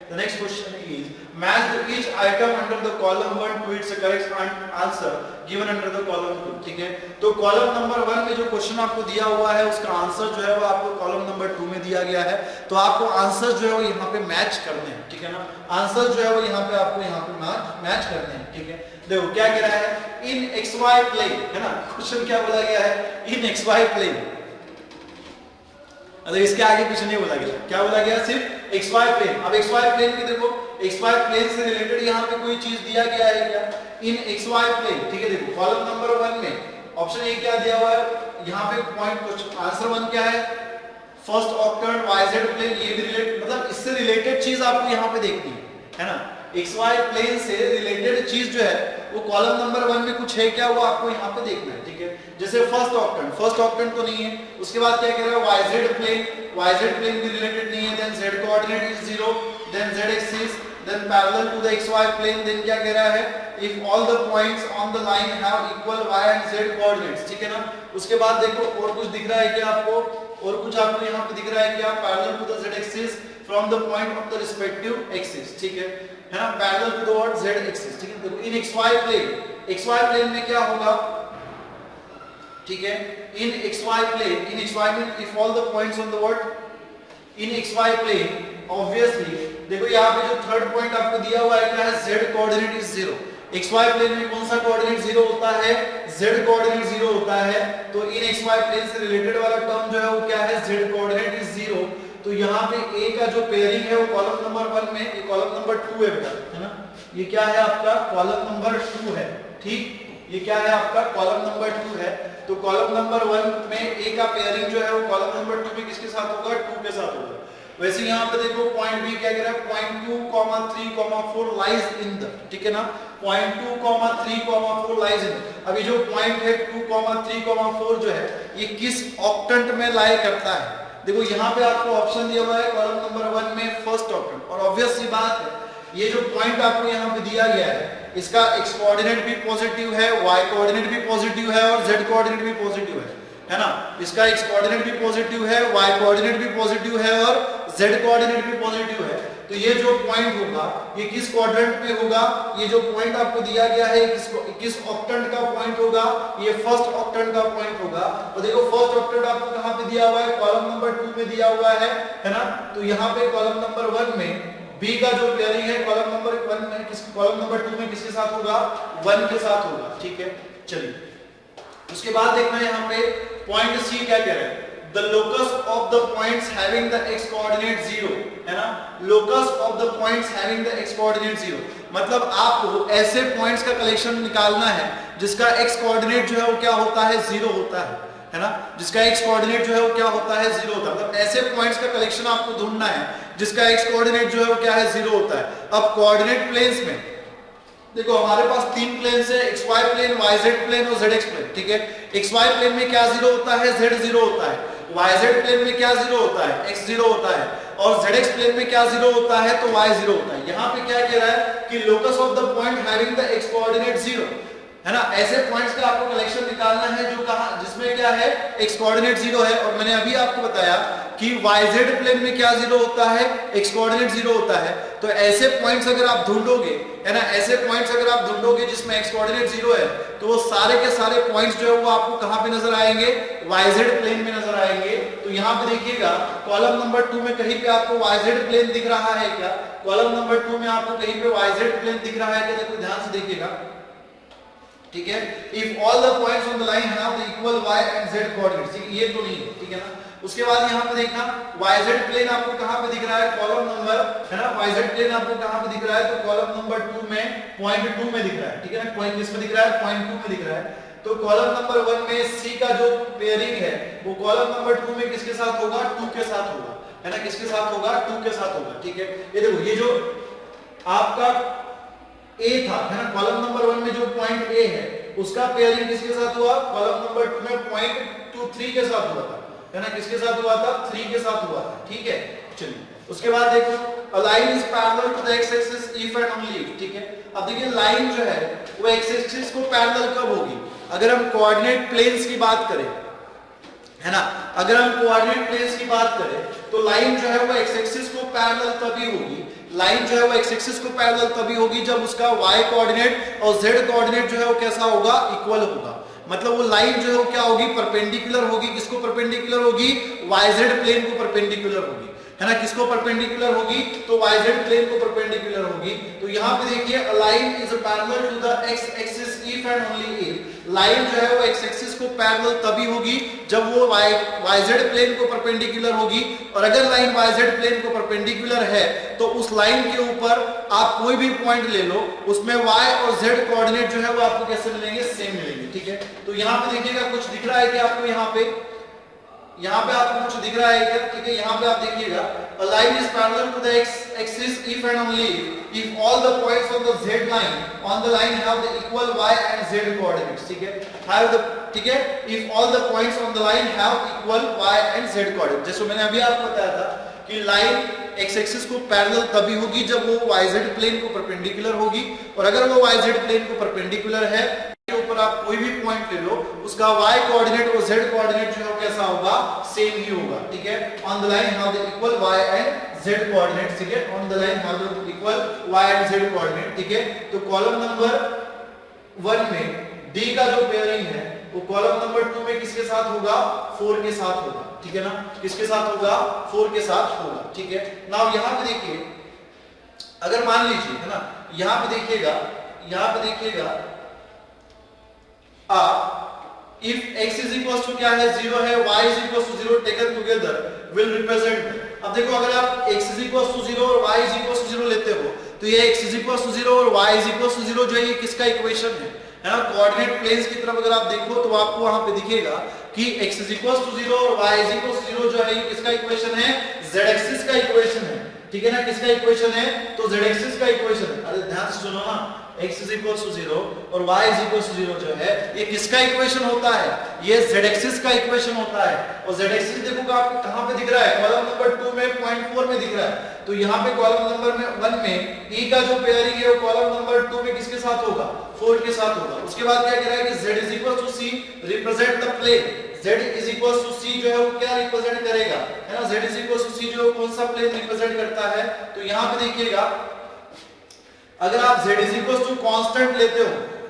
The next question is match each item under the column 1 to its correct answer given under the column 2. ठीक है, तो column number 1 में जो question आपको दिया हुआ है उसका आंसर जो है वो आपको कॉलम नंबर 2 में दिया गया है, तो आपको आंसर जो है वो यहाँ पे मैच करने हैं, ठीक है ना। आंसर जो है वो यहाँ पे आपको यहाँ पे मैच करने हैं, ठीक है। देखो क्या कह रहा है, इन एक्स वाई प्लेन, है ना। क्वेश्चन क्या बोला गया है, इन एक्स वाई प्लेन। अगर इसके आगे कुछ नहीं बोला गया, क्या बोला गया, सिर्फ एक्स वाई प्लेन। अब एक्स वाई प्लेन की देखो, एक्स वाई प्लेन से रिलेटेड यहाँ पे कोई चीज दिया गया है क्या, इन एक्स वाई प्लेन, ठीक है। देखो कॉलम नंबर 1 में ऑप्शन ए क्या दिया हुआ है, यहाँ पे पॉइंट क्वेश्चन आंसर 1 क्या है, फर्स्ट ऑक्टेंट वाईजेड प्लेन, ये भी रिलेटेड, मतलब इससे रिलेटेड चीज आपको यहाँ पे देखनी है ना। एक्स वाई प्लेन से रिलेटेड चीज जो है वो कॉलम नंबर 1 में कुछ है क्या, वो आपको यहाँ पे देखना है, ठीक है। जैसे फर्स्ट ऑक्टेंट तो नहीं है, उसके बाद क्या कह रहा है, वाईजेड प्लेन भी रिलेटेड नहीं है, then Z coordinate is 0, then Z axis, then parallel to the XY plane, then क्या कह रहा है, if all the points on the line have equal Y and Z coordinates, ठीक है ना। उसके बाद देखो और कुछ दिख रहा है क्या आपको, और कुछ आपको यहाँ पे दिख रहा है क्या, parallel to the Z axis from the point of the respective axis, ठीक है ना, parallel to the what Z axis, ठीक है। देखो इन एक्सवाई प्लेन में क्या होगा, ठीक है, इन xy में if all the points on the what in xy plane obviously देखो यहाँ पे जो थर्ड पॉइंट आपको दिया हुआ है क्या है, z coordinate is 0। xy plane में कौन सा कोऑर्डिनेट 0 होता है, z कोऑर्डिनेट 0 होता है, तो इन xy प्लेन से रिलेटेड वाला टर्म जो है वो क्या है, z कोऑर्डिनेट इज 0। तो यहाँ पे a का जो पेयरिंग है वो कॉलम नंबर 1 में, ये कॉलम नंबर 2 है बेटा, है ना। ये क्या है आपका कॉलम नंबर 2 है, ठीक, ये क्या है आपका कॉलम नंबर 2 है। तो कॉलम नंबर 1 में ए का पेयरिंग जो है वो कॉलम नंबर 2 में किसके साथ होगा, 2 के साथ होगा। वैसे यहाँ पे देखो पॉइंट बी क्या कह रहा है, पॉइंट 2, 3, 4 लाइज इन द, ठीक है ना, पॉइंट 2, 3, 4 लाइज इन। अभी जो पॉइंट है 2, 3, 4 जो है ये किस ऑक्टेंट में लाई करता है, देखो यहाँ पे आपको ऑप्शन दिया हुआ है कॉलम नंबर 1 में फर्स्ट ऑक्टेंट, और ऑब्वियस सी बात है ये जो पॉइंट आपको यहाँ पे दिया गया है इसका x कोऑर्डिनेट भी पॉजिटिव है, y कोऑर्डिनेट भी पॉजिटिव है और z कोऑर्डिनेट भी पॉजिटिव है ना। इसका x कोऑर्डिनेट भी पॉजिटिव है, y कोऑर्डिनेट भी पॉजिटिव है और z कोऑर्डिनेट भी पॉजिटिव है। तो ये जो पॉइंट होगा ये किस क्वाड्रेंट में होगा, ये जो पॉइंट आपको दिया गया है किस ऑक्टेंट का पॉइंट होगा, ये फर्स्ट ऑक्टेंट का पॉइंट होगा। और देखो फर्स्ट ऑक्टेंट आपको कहां पे दिया हुआ है, कॉलम नंबर 2 में दिया हुआ है ना। तो यहाँ पे कॉलम नंबर 1 में बी का जो पेयरिंग है कॉलम नंबर 1 में कॉलम नंबर 2 में किसके साथ होगा, 1 के साथ होगा, ठीक है। चलिए उसके बाद देखना है यहाँ पे पॉइंट सी क्या कह रहा है, the locus of the points having the x coordinate 0, है ना, locus of the points having the x coordinate 0, मतलब आपको ऐसे पॉइंट्स का कलेक्शन निकालना है जिसका x कोऑर्डिनेट जो है वो क्या होता है, 0 होता है ना, जिसका x कोऑर्डिनेट जो है वो क्या होता है, 0 होता है। मतलब ऐसे पॉइंट्स का कलेक्शन आपको ढूंढना है जिसका x कोऑर्डिनेट जो है वो क्या है, 0 होता है। अब कोऑर्डिनेट प्लेन्स में देखो हमारे पास 3 प्लेन्स है, xy प्लेन, yz प्लेन और zx प्लेन, ठीक है। xy प्लेन में क्या 0 होता है, z 0 होता है, yz प्लेन में क्या 0 होता है, x 0 होता है, और zx प्लेन में क्या 0 होता है, तो y 0 होता है। यहाँ पे क्या कह रहा है कि locus of the point having the x coordinate 0, है ना, ऐसे पॉइंट्स का आपको कलेक्शन निकालना है जो कहां, जिसमें क्या है x कोऑर्डिनेट 0 है। और मैंने अभी आपको बताया कि yz प्लेन में क्या 0 होता है, x कोऑर्डिनेट 0 होता है। तो ऐसे पॉइंट्स अगर आप ढूंढोगे, है ना, ऐसे पॉइंट्स अगर आप ढूंढोगे जिसमें x कोऑर्डिनेट 0 है, तो वो सारे के सारे पॉइंट्स जो है वो आपको कहां पे नजर आएंगे, yz प्लेन में नजर आएंगे। तो यहाँ पे देखिएगा कॉलम नंबर 2 में कहीं पे आपको yz प्लेन दिख रहा है क्या, कॉलम नंबर 2 में आपको कहीं पे yz प्लेन दिख रहा है क्या, देखो ध्यान से देखिएगा, ठीक है। If all the points on the line have the equal y and z coordinates, ये तो नहीं है, ठीक है ना। उसके बाद यहाँ पे देखना yz प्लेन आपको कहां पे दिख रहा है, कॉलम नंबर, है ना, yz प्लेन आपको कहां पे दिख रहा है, तो कॉलम नंबर 2 में पॉइंट 2 में दिख रहा है, ठीक है ना। पॉइंट किस में दिख रहा है, पॉइंट 2 में दिख रहा है। तो कॉलम नंबर 1 में c का जो पेयरिंग है वो कॉलम नंबर 2 में किसके साथ होगा, 2 के साथ होगा, है ना, किसके साथ होगा, 2 के साथ होगा, ठीक है। ये देखो ये जो आपका a था, है ना, कॉलम नंबर 1 में जो पॉइंट a है उसका पेयरिंग किसके साथ हुआ, कॉलम नंबर 2 में पॉइंट 2, 3 के साथ हुआ था, है ना, किसके साथ हुआ था, 3 के साथ हुआ था, ठीक है। चलिए उसके बाद देखो a line is parallel to the x axis if and only if, ठीक है। अब देखिए लाइन जो है वो x axis को पैरेलल कब होगी, अगर हम कोऑर्डिनेट प्लेन्स की बात करें, है ना। अगर हम कोऑर्डिनेट प्लेन्स की बात करें तो लाइन जो है वो एक्स एक्सिस को पैरेलल तभी होगी, लाइन जो है वो एक्स एक्सिस को पैरेलल तभी होगी जब उसका वाई कोऑर्डिनेट और जेड कोऑर्डिनेट जो है वो कैसा होगा, इक्वल होगा। मतलब वो लाइन जो है वो क्या होगी, परपेंडिकुलर होगी। किसको परपेंडिकुलर होगी, वाई जेड प्लेन को परपेंडिकुलर होगी, है ना। किसको परपेंडिकुलर होगी, तो वाई जेड प्लेन को परपेंडिकुलर होगी। तो यहाँ पे देखिए uh line is parallel to the X axis if and only if, line जो है वो एक्स एक्सिस को पैरेलल तभी होगी जब वो वाई जेड प्लेन को परपेंडिकुलर होगी। और अगर लाइन वाई जेड प्लेन को परपेंडिकुलर है तो उस लाइन के ऊपर आप कोई भी पॉइंट ले लो, उसमें वाई और जेड कोऑर्डिनेट जो है वो आपको कैसे मिलेंगे, सेम मिलेंगे, ठीक है। तो यहाँ पे देखिएगा कुछ दिख रहा है कि आपको यहाँ पे आपको कुछ दिख रहा है क्या, ठीक है। यहाँ पे आप देखिएगा a line is parallel to the x axis if and only if all the points on the z line on the line have the equal y and z coordinates, ठीक है। have the, ठीक है, if all the points on the line have equal y and z coordinates। जैसे मैंने अभी आपको बताया था कि लाइन एक्स एक्सिस को पैरेलल तभी होगी जब वो वाई जेड प्लेन को परपेंडिकुलर होगी, और अगर वो वाई जेड प्लेन को परपेंडिकुलर है के ऊपर आप कोई भी पॉइंट ले लो, उसका y कोऑर्डिनेट और z कोऑर्डिनेट जो है वो कैसा होगा, सेम ही होगा, ठीक है। On the line have the equal y and z coordinate, ठीक है। On the line have the equal y and z coordinate, ठीक है। तो कॉलम नंबर 1 में d का जो पेयरिंग है वो कॉलम नंबर 2 में किसके साथ होगा, 4 के साथ होगा, ठीक है ना। किसके साथ होगा, 4 के साथ होगा, ठीक है। नाउ यहाँ पे देखिए, अगर मान लीजिए, है ना, यहाँ पे देखिएगा if x is equals to क्या है, 0 है, y is equals to 0 taken together will represent। अब देखो अगर आप x is equals to 0 और y is equals to 0 लेते हो तो ये x is equals to 0 और y is equals to 0 जो है ये किसका इक्वेशन है ना। कोऑर्डिनेट प्लेन्स की तरफ अगर आप देखो तो आपको वहां पे दिखेगा कि x is equals to 0 और y is equals to 0 जो है ये किसका इक्वेशन है, z एक्सिस का इक्वेशन है, ठीक है ना। किसका इक्वेशन है, तो z एक्सिस का इक्वेशन है। अरे ध्यान से सुनो ना, x is equals to 0 और y is equals to 0 जो है ये किसका इक्वेशन होता है, ये z एक्सिस का इक्वेशन होता है। और z एक्सिस देखो आपको कहां पे दिख रहा है, कॉलम नंबर 2 में 0.4 में दिख रहा है। तो यहाँ पे कॉलम नंबर 1 में e का जो पेयरिंग है वो कॉलम नंबर 2 में किसके साथ होगा, 4 के साथ होगा। उसके बाद क्या कह रहा है कि z is equals to c represent the plane, z is equals to c जो है वो क्या रिप्रेजेंट करेगा, है ना। z is equals to c जो कौन सा प्लेन रिप्रेजेंट करता है, तो यहाँ पे देखिएगा अगर आप z is equals to constant लेते हो,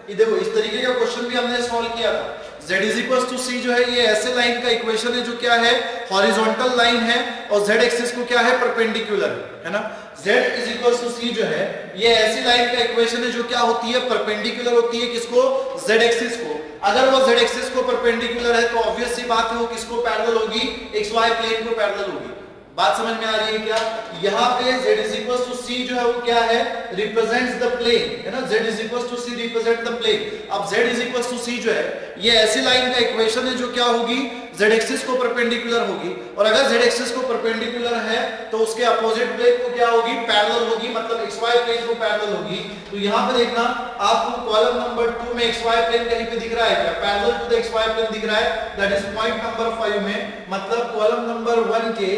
ये देखो इस तरीके का क्वेश्चन भी हमने सॉल्व किया था। z is equals to c जो है ये ऐसे लाइन का इक्वेशन है जो क्या है, हॉरिजॉन्टल लाइन है और z एक्सिस को क्या है, परपेंडिकुलर है ना। z is equals to c जो है ये ऐसी लाइन का इक्वेशन है जो क्या होती है, परपेंडिकुलर होती है किसको, z एक्सिस को। अगर वो z एक्सिस को परपेंडिकुलर है तो ऑब्वियस सी बात है वो किसको पैरेलल होगी, xy प्लेन को पैरेलल होगी। बात समझ में आ रही है क्या। यहाँ पे z is equals to c जो है वो क्या है, रिप्रेजेंट्स द प्लेन, है ना। z is equals to c represent the plane. अब z is equals to c जो है ये ऐसी लाइन का इक्वेशन है जो क्या होगी, z एक्सिस को परपेंडिकुलर होगी। और अगर z एक्सिस को परपेंडिकुलर है तो उसके अपोजिट प्लेन को क्या होगी, पैरेलल होगी, मतलब xy प्लेन को पैरेलल होगी। तो यहाँ पे देखना आपको कॉलम नंबर 2 में xy प्लेन कहीं पे दिख रहा है क्या, parallel to the xy plane दिख रहा है, दैट इज पॉइंट नंबर 5 में। मतलब कॉलम नंबर 1 के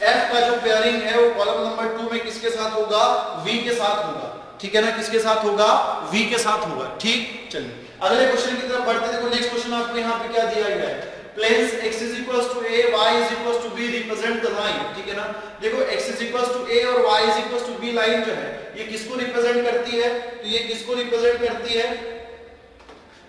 f का जो पेयरिंग है वो कॉलम नंबर 2 में किसके साथ होगा, v के साथ होगा, ठीक है ना। किसके साथ होगा, v के साथ होगा, ठीक। चलिए अगले क्वेश्चन की तरफ बढ़ते हैं। देखो नेक्स्ट क्वेश्चन आपको यहाँ पे क्या दिया गया है, planes x is equals to a, y is equals to b represent the line, ठीक है ना। देखो x is equals to a और y is equals to b line जो है ये किसको रिप्रेजेंट करती है, तो ये किसको रिप्रेजेंट करती है,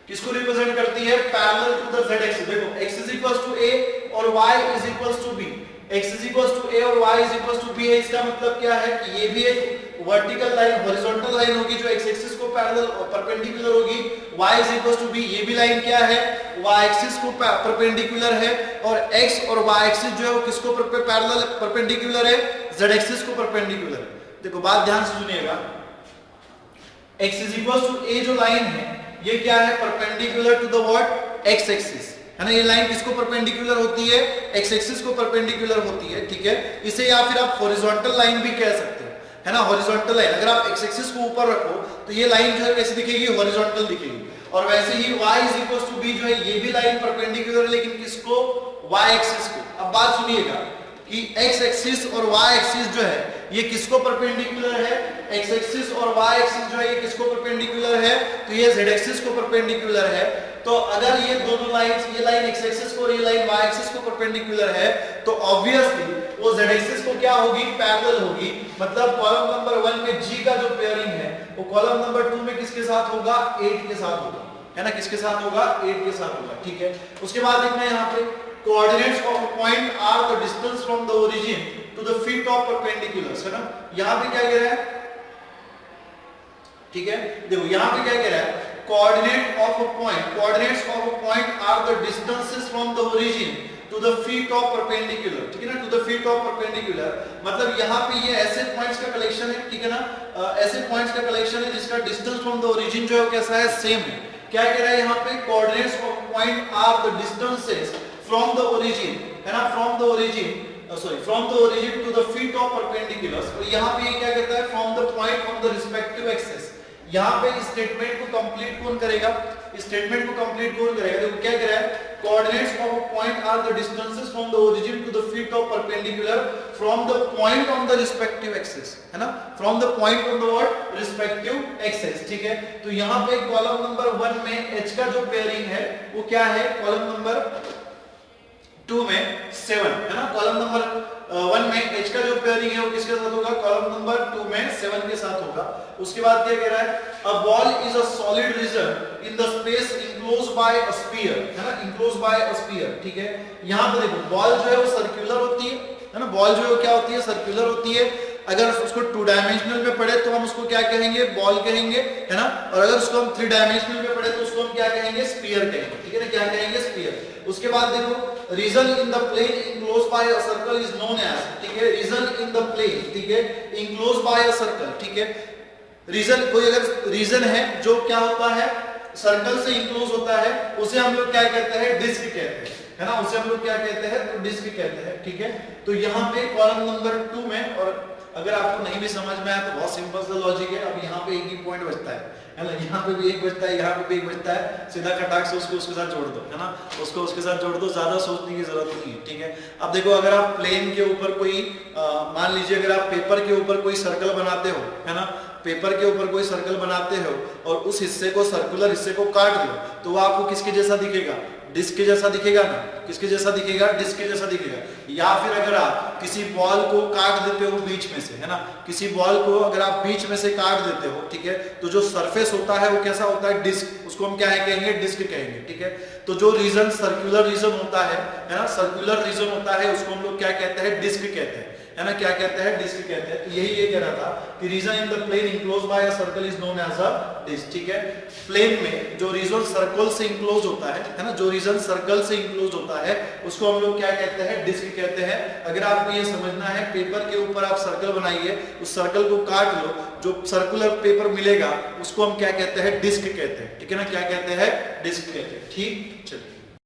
किसको रिप्रेजेंट करती है, parallel to the z axis. देखो x is equals to a और y is equals to b, x is equals to a और y is equals to b है। इसका मतलब क्या है कि ये भी एक वर्टिकल लाइन, हॉरिजॉन्टल लाइन होगी जो x एक्सिस को पैरेलल और परपेंडिकुलर होगी। y is equals to b ये भी लाइन क्या है, y एक्सिस को परपेंडिकुलर है। और x और y एक्सिस जो है वो किसको पैरेलल परपेंडिकुलर है, z एक्सिस को परपेंडिकुलर है। देखो बात ध्यान से सुनिएगा, x is equals to a जो लाइन है ये क्या है, perpendicular to the what, x axis, है ना। ये लाइन किसको परपेंडिकुलर होती है, x एक्सिस को परपेंडिकुलर होती है, ठीक है। इसे या फिर आप हॉरिजॉन्टल लाइन भी कह सकते हो, है ना। हॉरिजॉन्टल लाइन अगर आप x एक्सिस को ऊपर रखो तो ये लाइन जो है कैसे दिखेगी, हॉरिजॉन्टल दिखेगी। और वैसे ही y is equals to b जो है ये भी लाइन परपेंडिकुलर है, लेकिन किसको, y एक्सिस को। अब बात सुनिएगा कि x एक्सिस और y एक्सिस जो है ये किसको परपेंडिकुलर है, एक्स एक्सिस और वाई एक्सिस जो है ये किसको परपेंडिकुलर है, तो ये जेड एक्सिस को परपेंडिकुलर है। तो अगर ये दोनों लाइंस, ये लाइन एक्स एक्सिस को और ये लाइन वाई एक्सिस को परपेंडिकुलर है तो ऑब्वियसली वो जेड एक्सिस को क्या होगी, पैरेलल होगी। मतलब कॉलम नंबर 1 में जी का जो पेयरिंग है वो कॉलम नंबर 2 में किसके साथ होगा, 8 के साथ होगा, है ना, किसके साथ होगा, 8 के साथ होगा, ठीक है। उसके बाद देखना है यहाँ पे coordinates of a point are the distance from the origin to the feet of perpendiculars, है ना। यहाँ पे क्या कह रहा है, ठीक है, देखो यहाँ पे क्या कह रहा है, coordinate of a point, coordinates of a point are the distances from the origin to the feet of perpendicular, ठीक है ना, to the feet of perpendicular. मतलब यहाँ पे ये ऐसे पॉइंट्स का कलेक्शन है, ठीक है ना, ऐसे पॉइंट्स का कलेक्शन है जिसका डिस्टेंस फ्रॉम द ओरिजिन जो है कैसा है, सेम है। क्या कह रहा है यहाँ पे, coordinates of point are the distances from the origin, है ना, from the origin, sorry from the origin to the feet of perpendiculars. और यहाँ पे ये क्या कहता है, from the point on the respective axis. यहाँ पे इस स्टेटमेंट को कंप्लीट कौन करेगा, इस स्टेटमेंट को कंप्लीट कौन करेगा, देखो क्या कह रहा है, coordinates of a point are the distances from the origin to the feet of perpendicular from the point on the respective axis, है ना, from the point on the what, respective axis, ठीक है। तो यहाँ पे कॉलम नंबर 1 में H का जो पेयरिंग है वो क्या है, कॉलम नंबर 2 में 7, है ना, कॉलम नंबर 1 में एच का जो पेयरिंग है वो किसके साथ होगा, कॉलम नंबर 2 में 7 के साथ होगा। उसके बाद क्या कह रहा है, a ball is a solid region in the space enclosed by a sphere, है ना, इनक्लोज्ड बाय अ स्फीयर, ठीक है। यहाँ पे देखो बॉल जो है वो सर्कुलर होती है ना, बॉल जो है वो क्या होती है, सर्कुलर होती है। अगर उसको 2 डायमेंशनल में पढ़े तो हम उसको क्या कहेंगे, बॉल कहेंगे, है ना, और अगर उसको हम 3 डायमेंशनल में पढ़े तो उसको हम क्या कहेंगे, स्फीयर कहेंगे, ठीक है ना, क्या कहेंगे, स्फीयर। उसके बाद देखो region in the plane enclosed by a circle is known as, ठीक है, रीजन इन द प्लेन, ठीक है, इनक्लोज्ड बाय अ सर्कल, ठीक है। रीजन, कोई अगर रीजन है जो क्या होता है, सर्कल से इनक्लोज होता है, उसे हम लोग क्या कहते हैं, डिस्क कहते हैं, है ना, उसे हम लोग क्या कहते हैं, तो डिस्क कहते हैं, ठीक है। तो यहाँ पे कॉलम नंबर 2 में, और अगर आपको नहीं भी समझ में आया तो बहुत सिंपल सा लॉजिक है, अब यहाँ पे एक ही पॉइंट बचता है ना, यहाँ पे भी एक बचता है, यहाँ पे भी एक बचता है, सीधा खटाक से उसको उसके साथ जोड़ दो, है ना, उसको उसके साथ जोड़ दो, ज्यादा सोचने की जरूरत नहीं है, ठीक है। अब देखो अगर आप प्लेन के ऊपर कोई मान लीजिए अगर आप पेपर के ऊपर कोई सर्कल बनाते हो, है ना, पेपर के ऊपर कोई सर्कल बनाते हो और उस हिस्से को, सर्कुलर हिस्से को काट लो तो वो आपको किसके जैसा दिखेगा, डिस्क के जैसा दिखेगा ना, किसके जैसा दिखेगा, डिस्क के जैसा दिखेगा। या फिर अगर आप किसी बॉल को काट देते हो बीच में से, है ना, किसी बॉल को अगर आप बीच में से काट देते हो, ठीक है, तो जो सरफेस होता है वो कैसा होता है, डिस्क, उसको हम क्या है कहेंगे, डिस्क कहेंगे, ठीक है। तो जो रीजन सर्कुलर रीजन होता है ना, सर्कुलर रीजन होता है उसको हम लोग क्या कहते हैं, डिस्क कहते हैं, है ना, क्या कहते हैं, डिस्क कहते हैं। तो यही ये कह रहा था कि region in the plane enclosed by a circle is known as a disc, ठीक है। प्लेन में जो रीजन सर्कल से इनक्लोज होता है ना, जो रीजन सर्कल से इनक्लोज होता है उसको हम लोग क्या कहते हैं, डिस्क कहते हैं। अगर आपको ये समझना है, पेपर के ऊपर आप सर्कल बनाइए, उस सर्कल को काट लो, जो सर्कुलर पेपर मिलेगा उसको हम क्या कहते हैं, डिस्क कहते हैं, ठीक है ना, क्या कहते हैं, डिस्क कहते हैं, ठीक। चलिए